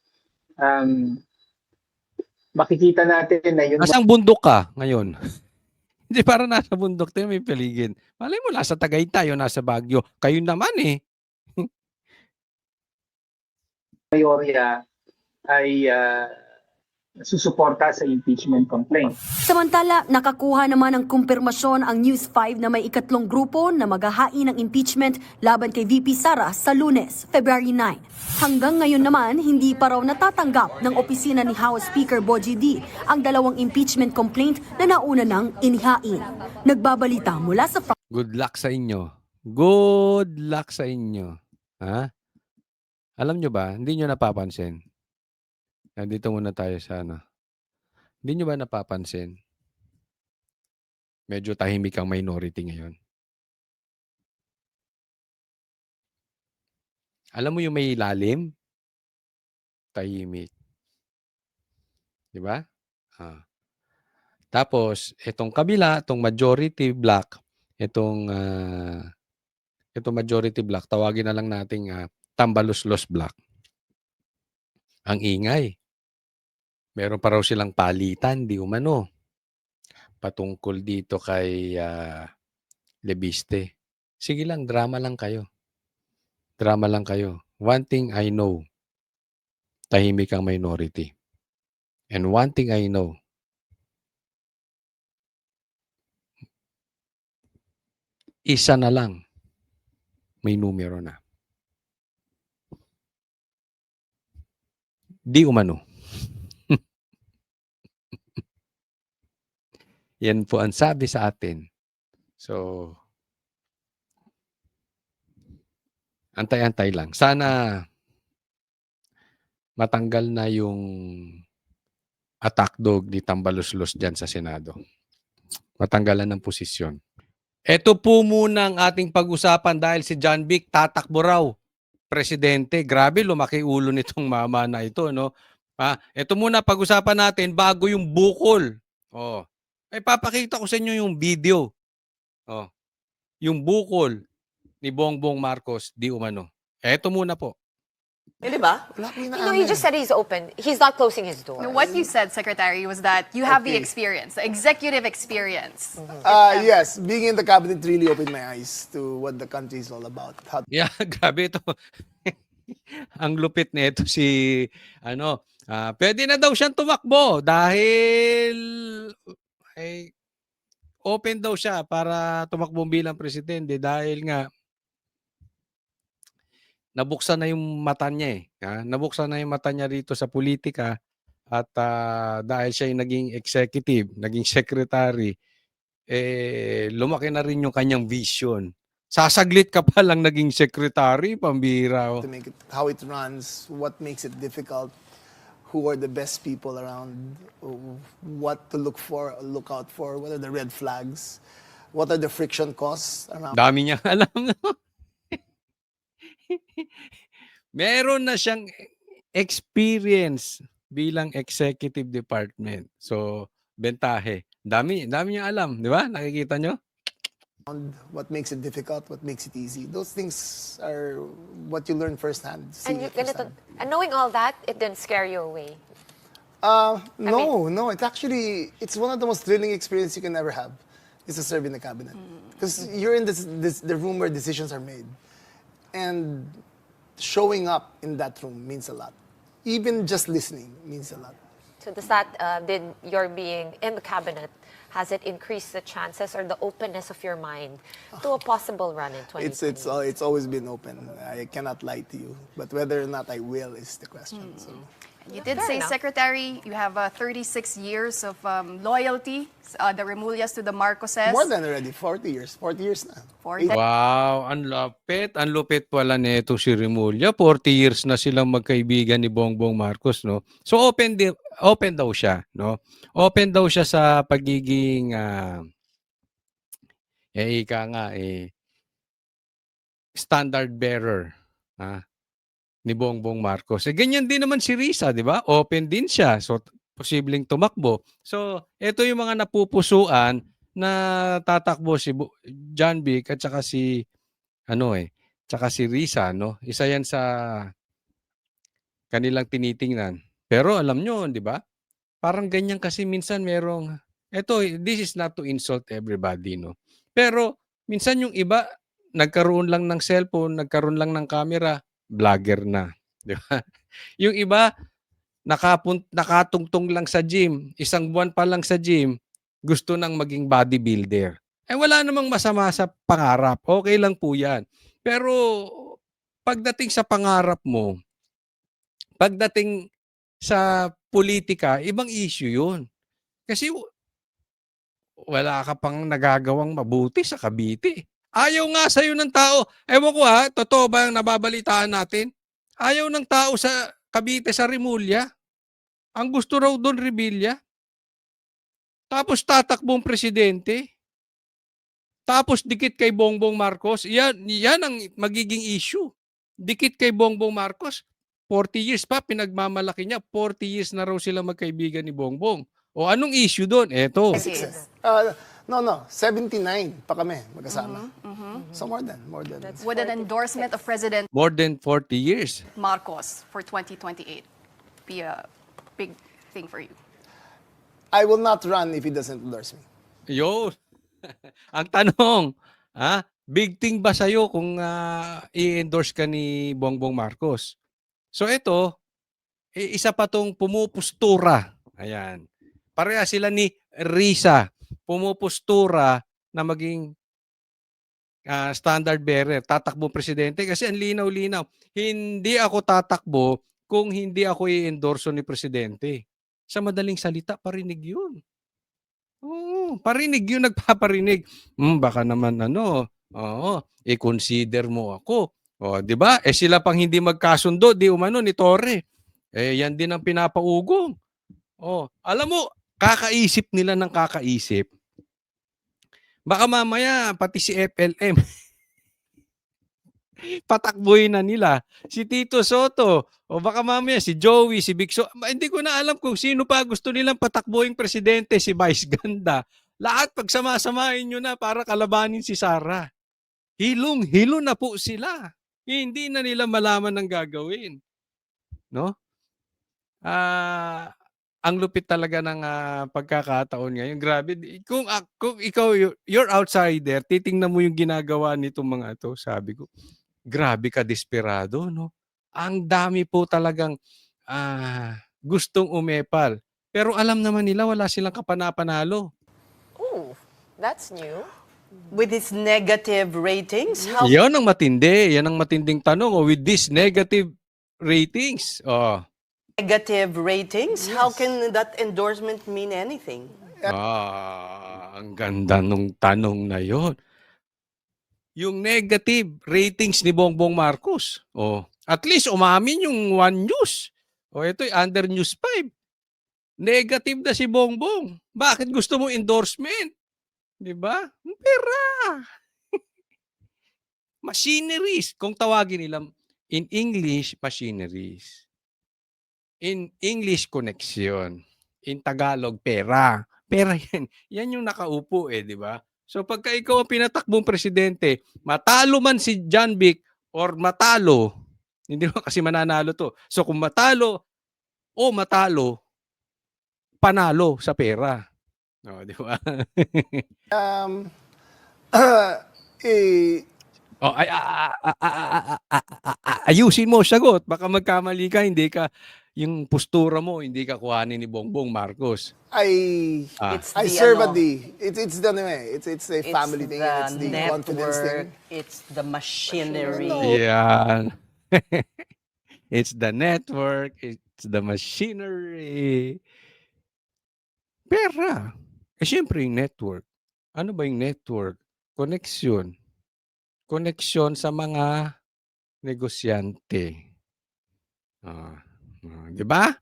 makikita natin na yun. Nasang bundok ka ngayon? Hindi, para nasa bundok tayo may paligid. Malay mo, nasa Tagaytay o nasa Baguio. Kayo naman eh. Mayorya ay susuporta sa impeachment complaint. Samantala, nakakuha naman ng kumpirmasyon ang News 5 na may ikatlong grupo na maghahain ng impeachment laban kay VP Sara sa Lunes, February 9. Hanggang ngayon naman, hindi pa raw natatanggap ng opisina ni House Speaker Bogie D ang dalawang impeachment complaint na nauna nang inihain. Nagbabalita mula sa Good luck sa inyo. Good luck sa inyo. Ha? Alam nyo ba, hindi nyo napapansin. Nandito muna tayo sa ano. Hindi nyo ba napapansin? Medyo tahimik ang minority ngayon. Alam mo yung may lalim? Tahimik. Di ba? Tapos, itong kabila, itong majority black, itong majority black, tawagin na lang nating tambaluslos black. Ang ingay. Meron pa raw silang palitan, di umano. Patungkol dito kay Lebiste. Sige lang, drama lang kayo. Drama lang kayo. One thing I know, tahimik ang minority. And one thing I know, isa na lang, may numero na. Di umano. Yan po ang sabi sa atin. So, antay-antay lang. Sana matanggal na yung attack dog ni Tambaluslos dyan sa Senado. Matanggalan ng posisyon. Ito po muna ang ating pag-usapan dahil si John Vic tatakbo raw. Presidente, grabe lumaki ulo nitong mama na ito, no? Ito muna pag-usapan natin bago yung bukol. Ay papakita ko sa inyo yung video. Yung bukol ni Bongbong Marcos di umano. Ito muna po. Di ba? No, he just said he's open. He's not closing his doors. What you said, Secretary, was that you have the experience, the executive experience. Yes, being in the cabinet really opened my eyes to what the country is all about. Yeah, grabe ito. Ang lupit nito si pwede na daw siyang tumakbo dahil open daw siya para tumakbo bilang presidente dahil nga nabuksan na yung mata niya, nabuksan na yung mata niya rito sa politika at, dahil siya yung naging executive, naging secretary, lumaki na rin yung kanyang vision. Sasaglit ka pa lang naging secretary, pambihira, To make it, how it runs, what makes it difficult, who are the best people around, what to look out for, what are the red flags, what are the friction costs around. Dami niyang alam. Meron na siyang experience bilang executive department. So, bentahe. Dami niyang alam, di ba? Nakikita niyo? What makes it difficult, what makes it easy. Those things are what you learn firsthand. And knowing all that, it didn't scare you away. No, it's one of the most thrilling experiences you can ever have, is to serve in the cabinet. Because you're in the room where decisions are made. And showing up in that room means a lot. Even just listening means a lot. So does that, did your being in the cabinet, has it increased the chances or the openness of your mind to a possible run in 2020? It's always been open. I cannot lie to you. But whether or not I will is the question. So. You did Fair say, enough. Secretary, you have 36 years of loyalty, the Remullas to the Marcoses. More than already, 40 years. 40 years na. 40. Wow, ang lupit. Ang lupit pala nito si Remulla. 40 years na silang magkaibigan ni Bongbong Marcos, no? So open daw siya, no? Open daw siya sa pagiging ika nga standard bearer, ni Bongbong Marcos. Ganyan din naman si Risa, di ba? Open din siya. So posibleng tumakbo. So ito yung mga napupusuan na tatakbo si John Vic at saka si tsaka si Risa, no? Isa yan sa kanilang tinitingnan. Pero alam nyo, di ba? Parang ganyan kasi minsan merong, this is not to insult everybody, no? Pero minsan yung iba, nagkaroon lang ng cellphone, nagkaroon lang ng camera, vlogger na. Di ba? Yung iba, nakatungtong lang sa gym, isang buwan pa lang sa gym, gusto nang maging bodybuilder. Wala namang masama sa pangarap. Okay lang po yan. Pero pagdating sa pangarap mo, pagdating sa politika, ibang issue yun. Kasi wala ka pang nagagawang mabuti sa Cavite. Ayaw nga sa'yo ng tao. Ewan ko totoo ba ang nababalitaan natin? Ayaw ng tao sa Cavite, sa Remulla. Ang gusto raw doon, Revilla. Tapos tatakbong presidente. Tapos dikit kay Bongbong Marcos. Yan ang magiging issue. Dikit kay Bongbong Marcos. 40 years pa, pinagmamalaki niya. 40 years na raw sila magkaibigan ni Bongbong. O anong issue doon? Eto. No, 79 pa kami magkasama. So more than. With an endorsement of President More than 40 years. Marcos for 2028 be a big thing for you. I will not run if he doesn't endorse me. Yun. Ang tanong, big thing ba sa'yo kung i-endorse ka ni Bongbong Marcos? So ito, isa pa tong pumupustura. Ayan. Pareha sila ni Risa. Pumupustura na maging standard bearer, tatakbo presidente kasi ang linaw-linaw. Hindi ako tatakbo kung hindi ako i-endorso ni presidente. Sa madaling salita, parinig yun. Oo, parinig yun, nagpaparinig. Baka naman i-consider mo ako. O, di ba? Sila pang hindi magkasundo, di umano ni Torre. Yan din ang pinapaugong. O, alam mo, kakaisip nila ng kakaisip. Baka mamaya, pati si FLM, patakbuhin na nila. Si Tito Soto, o baka mamaya si Joey, si Bigso. Hindi ko na alam kung sino pa gusto nilang patakbuhin presidente, si Vice Ganda. Lahat pagsama-samahin nyo na para kalabanin si Sara. Hilong-hilo na po sila. Hindi na nila malaman ang gagawin. No? Ang lupit talaga ng pagkakataon ngayon. Grabe. Kung ikaw, you're outsider, titingnan mo yung ginagawa nitong mga to, sabi ko, grabe ka desperado, no? Ang dami po talagang gustong umepal. Pero alam naman nila wala silang kapanapanalo. That's new. With his negative ratings, how Yan ang matindi. Yan ang matinding tanong. Oh, with these negative ratings. Oh. negative ratings, how can that endorsement mean anything? Ang ganda nung tanong na yon. Yung negative ratings ni Bongbong Marcos. Oh, at least umamin yung One News. Oh, ito'y under News 5. Negative na si Bongbong. Bakit gusto mo endorsement? 'Di ba? Pera. Machineries. Kung tawagin nila in English, machineries. In English, connection. In Tagalog, pera. Pera yan. Yan yung nakaupo di ba? So pagka ikaw ang pinatakbong presidente, matalo man si John Vic or matalo, hindi mo kasi mananalo to. So kung matalo o matalo, panalo sa pera. No, di ba? Ayusin mo, sagot. Baka magkamali ka, hindi ka, yung postura mo, hindi ka kuhanin ni Bongbong Marcos. I serve at it's the it's a family thing, it's the confidence thing. It's the machinery. Yan. It's the network, it's the machinery. Pera. Siyempre yung network. Ano ba yung network? Connection. Connection sa mga negosyante. Di ba?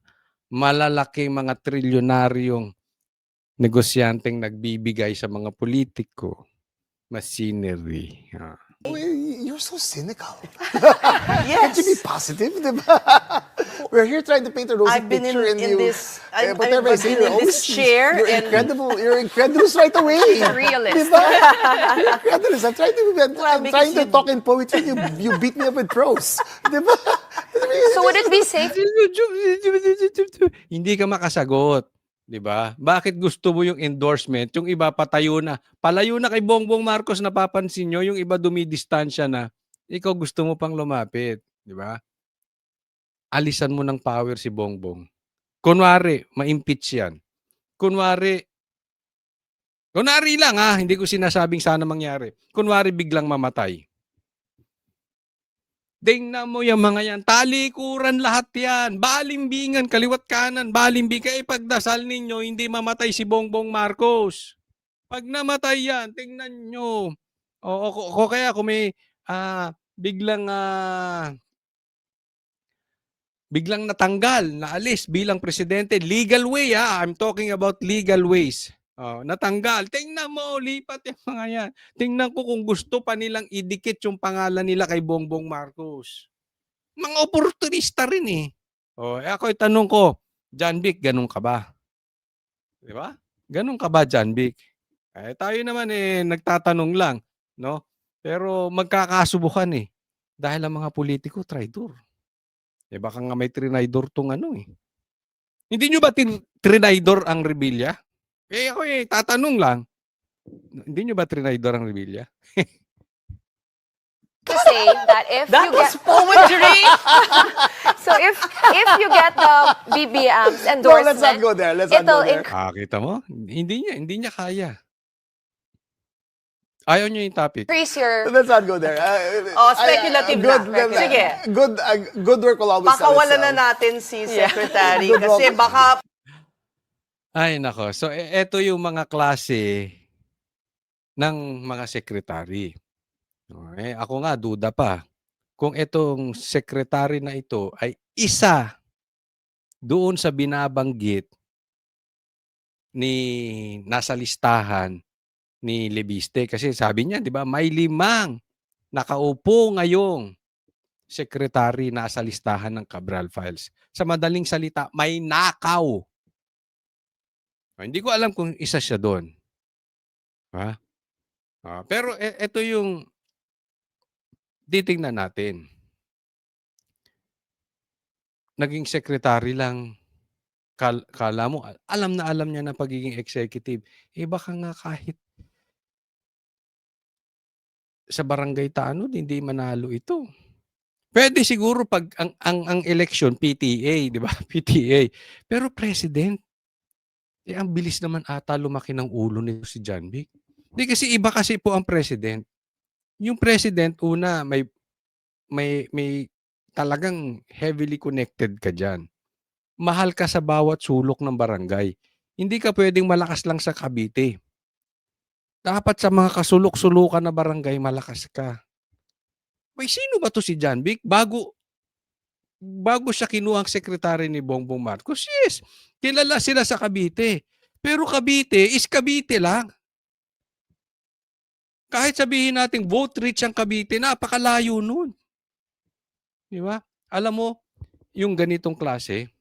Malalaking mga trilyonaryong negosyanteng nagbibigay sa mga politiko. Machinery. You're so cynical. Can't you be positive? Diba? We're here trying to paint a rosy picture and you. Whatever I say, you're incredible. You're incredulous right away. Realist. Diba? You're incredulous. I'm trying to talk in poetry. You beat me up with prose. Diba? So would it be safe? Hindi ka makasagot. 'Di ba? Bakit gusto mo yung endorsement? Yung iba patayo na. Palayo na kay Bongbong Marcos, napapansin nyo, yung iba dumidistansya na. Ikaw gusto mo pang lumapit, 'di ba? Alisan mo ng power si Bongbong. Kunwari, ma-impeach 'yan. Kunwari lang hindi ko sinasabing sana mangyari. Kunwari biglang mamatay. Tingnan mo yung mga yan. Talikuran lahat yan. Balimbingan, kaliwat kanan, balimbingan. Ipagdasal ninyo, hindi mamatay si Bongbong Marcos. Pag namatay yan, tingnan nyo. O kaya kung may biglang natanggal, naalis bilang presidente, legal way I'm talking about legal ways. Natanggal. Tingnan mo, lipat yung mga yan. Tingnan ko kung gusto pa nilang idikit yung pangalan nila kay Bongbong Marcos. Mga oportunista rin ako itanong ko, John Vic, ganun ka ba? Di ba? Ganun ka ba, John Vic? Tayo naman nagtatanong lang, no? Pero magkakasubukan dahil ang mga politiko, traidor. Baka nga may trinaidor tong Hindi nyo ba trinaidor ang Rebilla? Ako tatanong lang. Hindi nyo ba trinaidor ang Rebilla? To say that if That you was get poetry! so if you get the BBM's No, endorsement, let's not go there. Let's not it'll go there. Kita mo? Hindi niya kaya. Ayaw niya yung topic. increase your Let's not go there. Speculative good, na. Sige. Good work will always sell Pakawalan na itself. natin si Secretary Good kasi work. baka Ay, nako. So, eto yung mga klase ng mga sekretary. Ako nga, duda pa. Kung itong sekretary na ito ay isa doon sa binabanggit nasa listahan ni Lebiste. Kasi sabi niya, di ba, may 5 nakaupo ngayong sekretary nasa listahan ng Cabral Files. Sa madaling salita, may nakaw. Hindi ko alam kung isa siya doon. Pero ito yung titingnan natin. Naging secretary lang. Kala mo, alam niya na pagiging executive. Baka nga kahit sa barangay tanod, hindi manalo ito. Pwede siguro pag ang election, PTA, di ba? PTA. Pero president, ang bilis naman ata lumaki ng ulo nito si John Vic. Hindi kasi iba kasi po ang president. Yung president una may talagang heavily connected ka diyan. Mahal ka sa bawat sulok ng barangay. Hindi ka puwedeng malakas lang sa Cavite. Dapat sa mga kasulok-sulukan na barangay malakas ka. May sino ba 'to si John Vic? Bago siya kinuhang sekretary ni Bongbong Marcos, yes, kilala sila sa Cavite. Pero Cavite is Cavite lang. Kahit sabihin nating vote rich ang Cavite, napakalayo nun. Di ba? Alam mo, yung ganitong klase,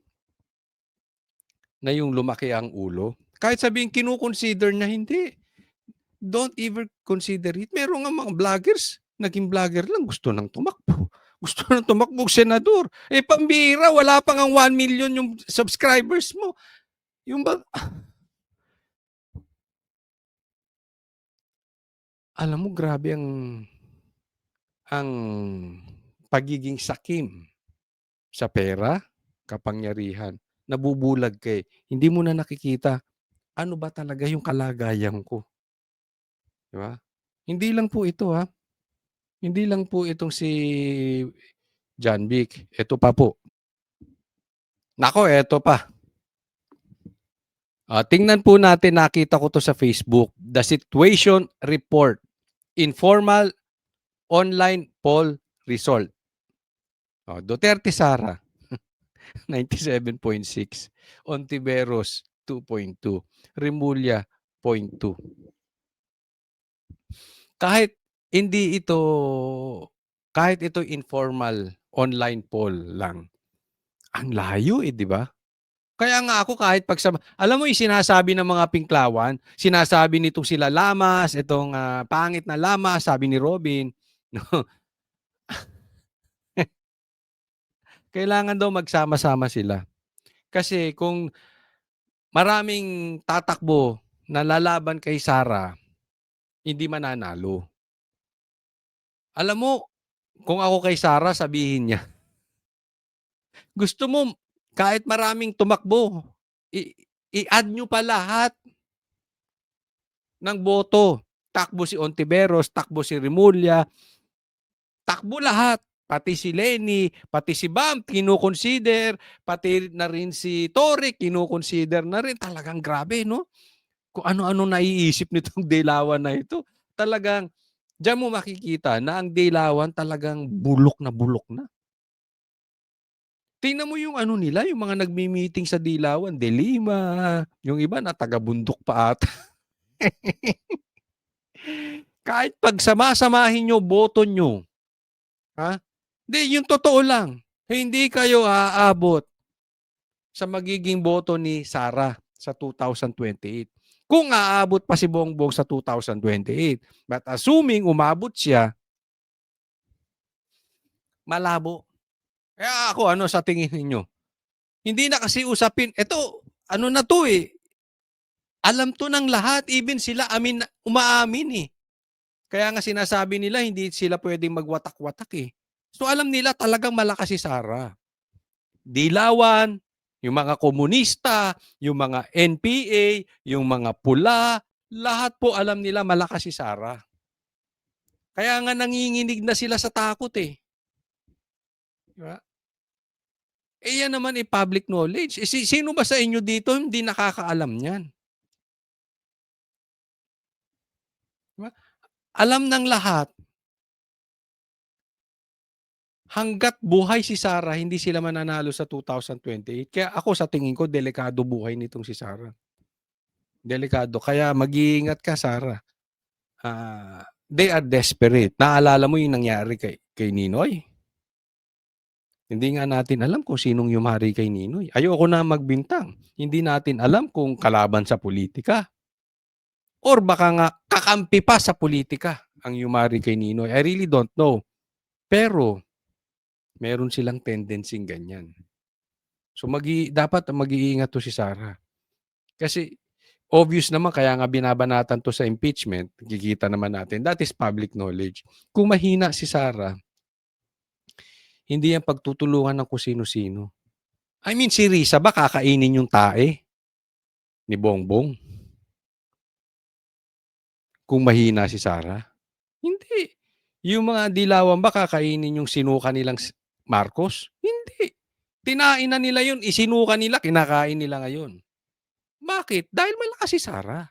na yung lumaki ang ulo, kahit sabihin kino-consider na hindi. Don't ever consider it. Meron nga mga vloggers, naging vlogger lang, gusto nang tumakbo. Gusto nang tumakbog senador. Eh, pambira, wala pa ngang 1 million yung subscribers mo. Yung ba, alam mo, grabe ang pagiging sakim sa pera, kapangyarihan. Nabubulag ka eh. Hindi mo na nakikita, ano ba talaga yung kalagayan ko? Di ba? Hindi lang po ito ha. Hindi lang po itong si John Vic. Ito pa po. Nako, ito pa. Tingnan po natin, nakita ko to sa Facebook. The Situation Report. Informal Online Poll Result. Duterte Sara, 97.6. Ontiveros, 2.2. Remulla, 0.2. Kahit ito informal online poll lang, ang layo di ba? Kaya nga ako kahit alam mo yung sinasabi ng mga Pinklawan, sinasabi nitong sila Lamas, itong pangit na Lamas, sabi ni Robin, no? Kailangan daw magsama-sama sila. Kasi kung maraming tatakbo na lalaban kay Sara, hindi mananalo. Alam mo, kung ako kay Sara, sabihin niya, gusto mo, kahit maraming tumakbo, i-add nyo pa lahat ng boto. Takbo si Ontiveros, takbo si Remulla, takbo lahat. Pati si Lenny, pati si Bam, kinukonsider, pati na rin si Toric, kinukonsider na rin. Talagang grabe, no? Kung ano-ano naiisip nitong Dilawan na ito. Talagang, diyan mo makikita na ang Dilawan talagang bulok na bulok na. Tingnan mo yung ano nila, yung mga nagmi-meeting sa Dilawan, De Lima, yung iba na taga-bundok pa ata. Kahit pagsama-samahin nyo, boto nyo, ha? Hindi, yung totoo lang, hindi kayo aabot sa magiging boto ni Sara sa 2028. Kung aabot pa si Bongbong sa 2028. But assuming umabot siya, malabo. Kaya ako, ano sa tingin ninyo? Hindi na kasi usapin, ito, ano na to eh, alam to ng lahat, even sila umaamin eh. Kaya nga sinasabi nila, hindi sila pwedeng magwatak-watak eh. So alam nila talagang malakas si Sara. Dilawan, yung mga komunista, yung mga NPA, yung mga pula, lahat po alam nila malakas si Sara. Kaya nga nanginginig na sila sa takot eh. Diba? Eh yan naman public knowledge. Sino ba sa inyo dito hindi nakakaalam niyan? Diba? Alam ng lahat. Hanggat buhay si Sara, hindi sila mananalo sa 2028. Kaya ako sa tingin ko, delikado buhay nitong si Sara. Delikado. Kaya mag-iingat ka, Sara. They are desperate. Naalala mo yung nangyari kay Ninoy? Hindi nga natin alam kung sinong yumari kay Ninoy. Ayoko na magbintang. Hindi natin alam kung kalaban sa politika. Or baka nga kakampi pa sa politika ang yumari kay Ninoy. I really don't know. Pero, meron silang tendency ganyan. So dapat mag-iingat to si Sara. Kasi obvious naman, kaya nga binabanatan to sa impeachment, kikita naman natin, that is public knowledge. Kung mahina si Sara, hindi yan pagtutulungan ng kung sino-sino. I mean, si Risa ba kakainin yung tae ni Bongbong? kung mahina si Sara? Hindi. Yung mga dilawan ba kakainin yung sinuka nilang Marcos? Hindi. Tinain na nila yun, isinuka nila, kinakain nila ngayon. Bakit? Dahil malakas si Sara.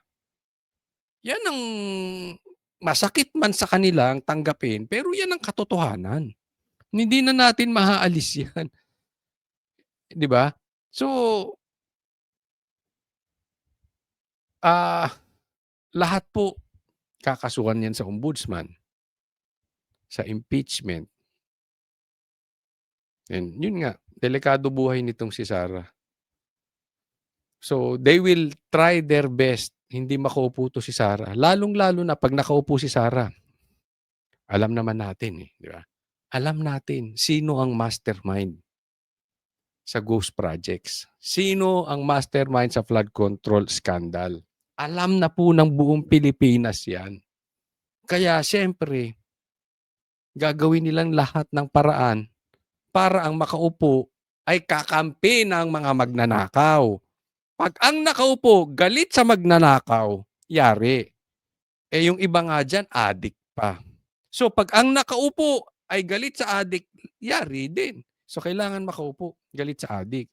Yan ang masakit man sa kanilang tanggapin, pero yan ang katotohanan. Hindi na natin mahaalis yan. 'Di ba? So, lahat po kakasuhan yan sa ombudsman, sa impeachment. And yun nga, delikado buhay nitong si Sara. So, they will try their best hindi makaupo to si Sara. Lalong-lalo na pag nakaupo si Sara. Alam naman natin eh, di ba? Alam natin sino ang mastermind sa ghost projects. Sino ang mastermind sa flood control scandal. Alam na po ng buong Pilipinas yan. Kaya siyempre, gagawin nilang lahat ng paraan para ang makaupo ay kakampi ng mga magnanakaw. Pag ang nakaupo galit sa magnanakaw, yari. Eh yung iba nga dyan, adik pa. So pag ang nakaupo ay galit sa adik, yari din. So kailangan makaupo, galit sa adik.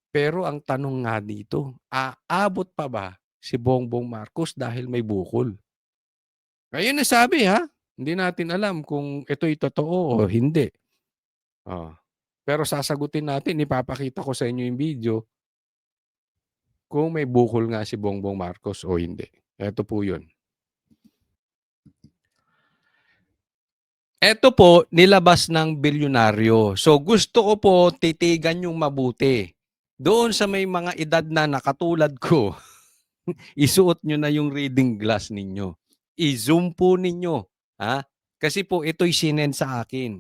Pero ang tanong nga dito, aabot pa ba si Bongbong Marcos dahil may bukol? Ayun na sabi ha, hindi natin alam kung ito'y totoo o hindi. Pero sasagutin natin, ipapakita ko sa inyo yung video kung may bukol nga si Bongbong Marcos o hindi. Ito po yun. Ito po, nilabas ng bilyonaryo. So gusto ko po titigan yung mabuti. Doon sa may mga edad na nakatulad ko, isuot nyo na yung reading glass ninyo. I-zoom po ninyo. Ha? Kasi po ito'y sinend sa akin.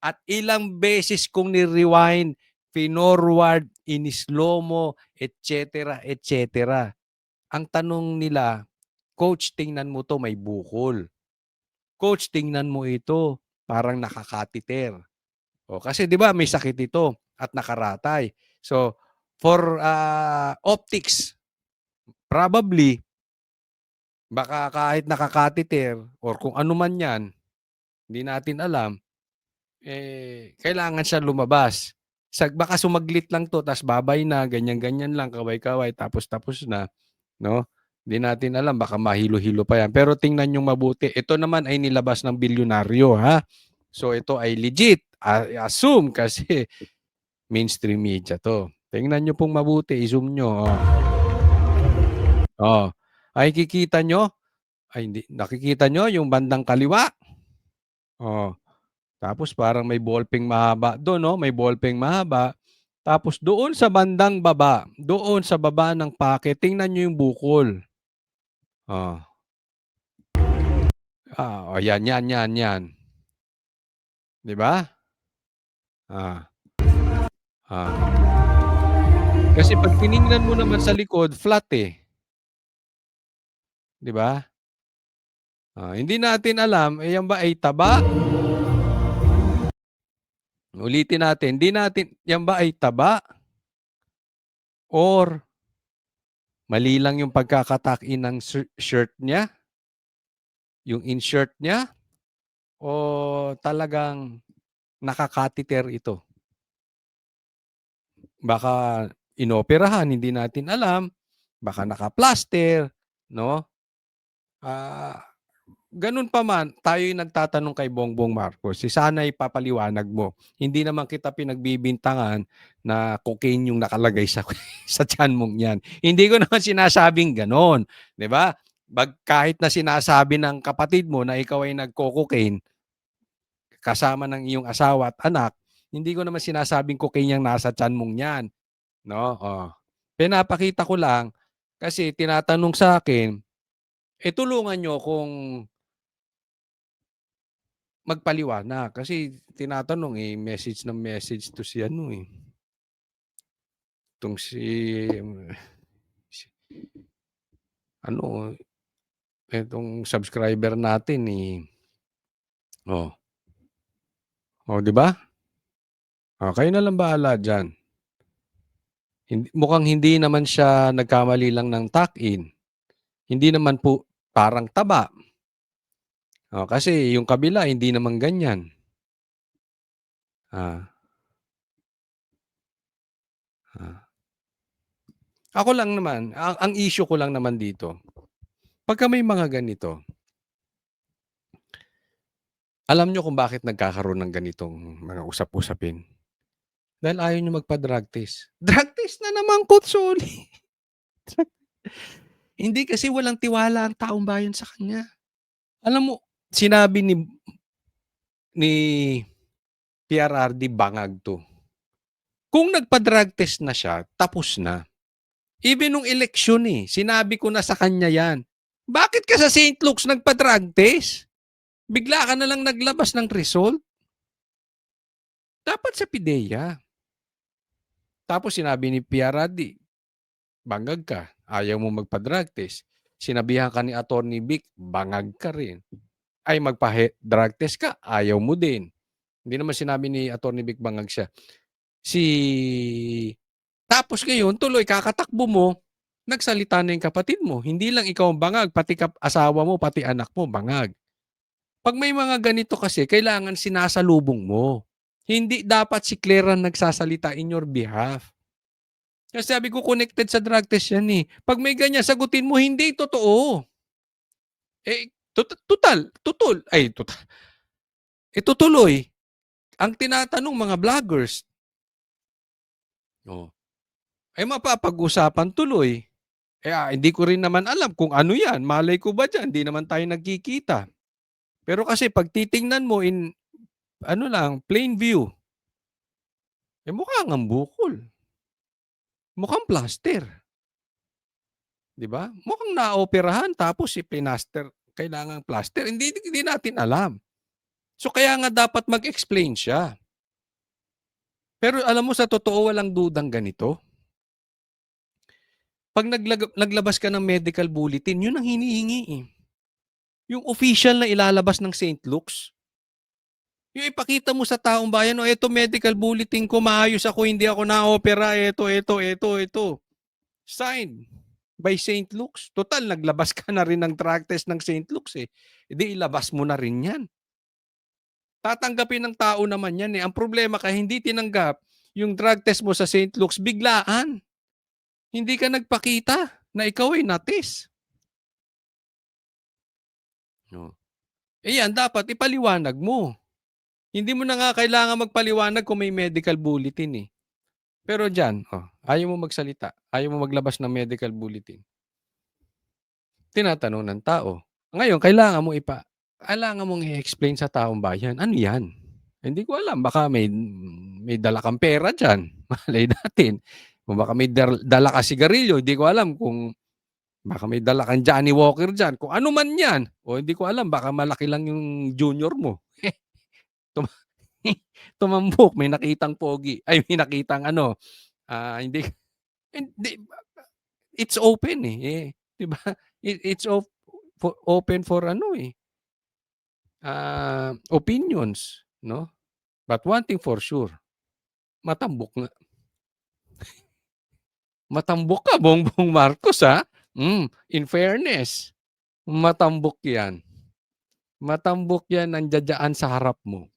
At ilang beses kong ni-rewind, finorward, in-slow-mo, etc. etc. Ang tanong nila, Coach, tingnan mo to, may bukol. Coach, tingnan mo ito, parang nakakatiter. Kasi 'di ba may sakit ito at nakaratay. So, for optics, probably baka kahit nakakatiter or kung ano man 'yan, hindi natin alam, kailangan siya lumabas. Baka sumaglit lang 'to, tas babay na, ganyan-ganyan lang, kaway-kaway, tapos na, no? Hindi natin alam, baka mahilo-hilo pa yan. Pero tingnan nyo mabuti. Ito naman ay nilabas ng bilyonaryo, ha? So ito ay legit. Assume kasi mainstream media to. Tingnan nyo pong mabuti. I-zoom nyo. Ay kikita nyo? Ay hindi. Nakikita nyo yung bandang kaliwa? Tapos parang may ballpen mahaba doon, no? May ballpen mahaba. Tapos doon sa bandang baba, doon sa baba ng packet, tingnan nyo yung bukol. Yan. 'Di ba? Kasi pag tiningnan mo naman sa likod, flat eh. 'Di ba? Hindi natin alam, yan ba ay taba? Ulitin natin, yan ba ay taba? Or mali lang yung pagkakatak-in ng shirt niya? Yung insert niya? O talagang nakakatiter ito? Baka inoperahan, hindi natin alam. Baka naka-plaster, no? Ganun pa man, tayo'y nagtatanong kay Bongbong Marcos. Sana'y papaliwanag mo. Hindi naman kita pinagbibintangan na cocaine yung nakalagay sa tiyan mong yan. Hindi ko naman sinasabing ganon. 'Di ba? Kahit na sinasabi ng kapatid mo na ikaw ay nagko-cocaine kasama ng iyong asawa at anak, hindi ko naman sinasabing cocaine yung nasa tiyan mong yan. No? Pinapakita ko lang kasi tinatanong sa akin, tulungan nyo kung magpaliwanag. Kasi tinatanong message ng message to si ano itong itong subscriber natin di ba? Kayo na lang bahala dyan. Mukhang hindi naman siya nagkamali lang ng tuck-in. Hindi naman po parang taba. Kasi yung kabila hindi naman ganyan. Ah. Ah. Ako lang naman, ang issue ko lang naman dito, pagka may mga ganito, alam nyo kung bakit nagkakaroon ng ganitong mga usap-usapin? Dahil ayaw nyo magpa-drug test. Drug test na naman, Kutsoli. Hindi kasi walang tiwala ang taong bayan sa kanya. Alam mo, sinabi ni PRRD bangag 'to. Kung nagpa-drug test na siya, tapos na. Even nung eleksyon sinabi ko na sa kanya yan. Bakit ka sa St. Luke's nagpa-drug test? Bigla ka na lang naglabas ng result? Dapat sa PIDEA. Tapos sinabi ni PRRD, bangag ka, ayaw mo magpa-drug test. Sinabihan ka ni Attorney Vic, bangag ka rin. Ay magpa-drug test ka, ayaw mo din. Hindi naman sinabi ni Attorney Vic bangag siya. Tapos ngayon, tuloy kakatakbo mo, nagsalita na yung kapatid mo. Hindi lang ikaw ang bangag, pati asawa mo, pati anak mo, bangag. Pag may mga ganito kasi, kailangan sinasalubong mo. Hindi dapat si Claire ang nagsasalita in your behalf. Kasi sabi ko, connected sa drug test yan Pag may ganyan, sagutin mo, hindi totoo. Tutuloy. Ang tinatanong mga vloggers, mapapag-usapan tuloy. Hindi ko rin naman alam kung ano yan. Malay ko ba dyan? Hindi naman tayo nagkikita. Pero kasi pag titingnan mo in, plain view, mukhang ang bukol. Mukhang plaster. Di ba? Mukhang naoperahan tapos pinaster. Kailangan plaster. Hindi natin alam. So kaya nga dapat mag-explain siya. Pero alam mo, sa totoo, walang dudang ganito. Pag naglabas ka ng medical bulletin, yun ang hinihingi Yung official na ilalabas ng St. Luke's. Yung ipakita mo sa taong bayan, eto medical bulletin ko, maayos ako, hindi ako na-opera, eto. Signed by St. Luke's. Total, naglabas ka na rin ng drug test ng St. Luke's Hindi ilabas mo na rin yan. Tatanggapin ng tao naman yan Ang problema hindi tinanggap yung drug test mo sa St. Luke's, biglaan. Hindi ka nagpakita na ikaw ay na-test. Yan, dapat ipaliwanag mo. Hindi mo na nga kailangan magpaliwanag kung may medical bulletin Pero dyan, ayaw mo magsalita. Ayaw mo maglabas ng medical bulletin. Tinatanong ng tao. Ngayon, kailangan mong i-explain sa taong bayan, ano yan? Hindi ko alam. Baka may dala kang pera dyan. Malay natin. Kung baka may dala ka sigarilyo, hindi ko alam kung baka may dala kang Johnny Walker dyan. Kung ano man yan. O hindi ko alam. Baka malaki lang yung junior mo. Tumambok, may nakitang pogi. Ay, may nakitang hindi. It's open diba? It's open for opinions, no? But one thing for sure, matambok nga. Matambok ka, Bongbong Marcos, in fairness, matambok yan. Matambok yan, nandiyan sa harap mo.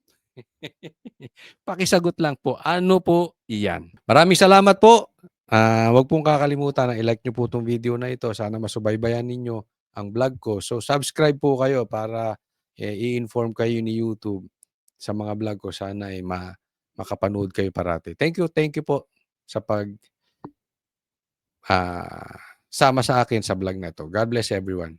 Pakisagot lang po, ano po iyan? Maraming salamat po. Huwag pong kakalimutan na i-like nyo po itong video na ito. Sana masubaybayan ninyo ang vlog ko. So subscribe po kayo para i-inform kayo ni YouTube sa mga vlog ko. Sana makapanood kayo parati. Thank you po sa sama sa akin sa vlog na ito. God bless everyone.